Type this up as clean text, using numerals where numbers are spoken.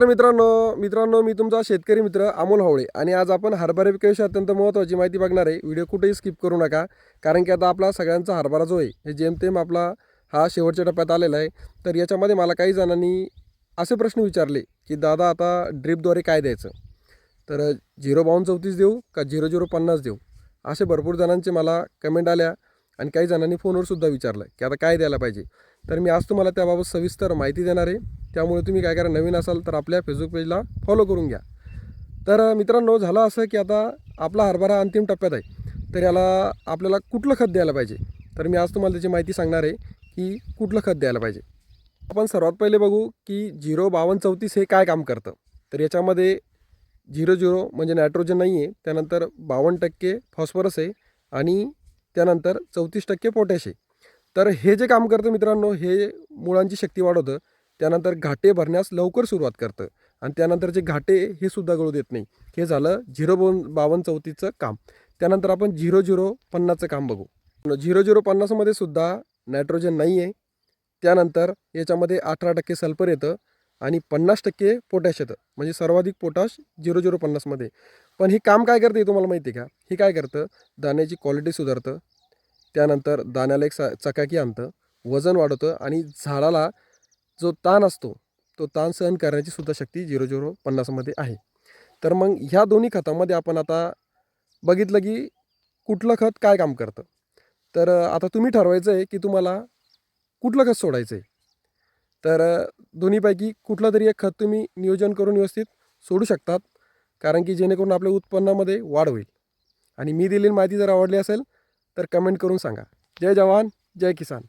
तर मित्रांनो मी तुमचा शेतकरी मित्र अमोल हवळे आणि आज आपण हरभरा पिकाविषयी अत्यंत महत्त्वाची माहिती बघणार आहे. व्हिडिओ कुठेही स्किप करू नका, कारण की आता आपला सगळ्यांचा हरभरा जो आहे हे जेमतेम आपला हा शेवटच्या टप्प्यात आलेला आहे. तर याच्यामध्ये मला काही जणांनी असे प्रश्न विचारले की दादा आता ड्रिपद्वारे काय द्यायचं, तर 05234 देऊ का 0050 देऊ, असे भरपूर जणांचे मला कमेंट आल्या आणि काही जणांनी फोनवर सुद्धा विचारलं की आता काय द्यायला पाहिजे. तर मी आज तुम्हाला त्याबाबत सविस्तर माहिती देणार आहे. त्यामुळे तुम्ही काय करा, नवीन असाल तर आपल्या फेसबुक पेजला फॉलो करून घ्या. तर मित्रांनो, झालं असं की आता आपला हरभरा अंतिम टप्प्यात आहे, तर याला आपल्याला कुठलं खत द्यायला पाहिजे. तर मी आज तुम्हाला त्याची माहिती सांगणार आहे की कुठलं खत द्यायला पाहिजे. आपण सर्वात पहिले बघू की 05234 हे काय काम करतं. तर याच्यामध्ये 00 म्हणजे नायट्रोजन नाही आहे, त्यानंतर 52% फॉस्फरस आहे आणि त्यानंतर 34% पोटॅश आहे. तर हे जे काम करतं मित्रांनो, हे मुळांची शक्ती वाढवतं, त्यानंतर घाटे भरण्यास लवकर सुरुवात करतं आणि त्यानंतर जे घाटे हे सुद्धा गळू देत नाही. हे झालं 05234चं काम. त्यानंतर आपण 0050चं काम बघू. 0050मध्ये सुद्धा नायट्रोजन नाही आहे, त्यानंतर याच्यामध्ये 18% सल्फर येतं आणि 50% पोटॅश येतं, म्हणजे सर्वाधिक पोटॅश 0050मध्ये. पण हे काम काय करते तुम्हाला माहिती आहे का? हे काय करतं, दाण्याची क्वालिटी सुधारतं, त्यानंतर दाण्याला एक चकाकी आणतं, वजन वाढवतं आणि झाडाला जो ताण असतो तो ताण सहन करण्याची सुद्धा शक्ती 0050मध्ये आहे. तर मग ह्या दोन्ही खतामध्ये आपण आता बघितलं की कुठलं खत काय काम करतं. तर आता तुम्ही ठरवायचं आहे की तुम्हाला कुठलं खत सोडायचं आहे. तर दोन्हीपैकी कुठलं तरी एक खत तुम्ही नियोजन करून व्यवस्थित सोडू शकतात, कारण की जेणेकरून आपल्या उत्पन्नामध्ये वाढ होईल. आणि मी दिलेली माहिती जर आवडली असेल तर कमेंट करून सांगा. जय जवान, जय किसान.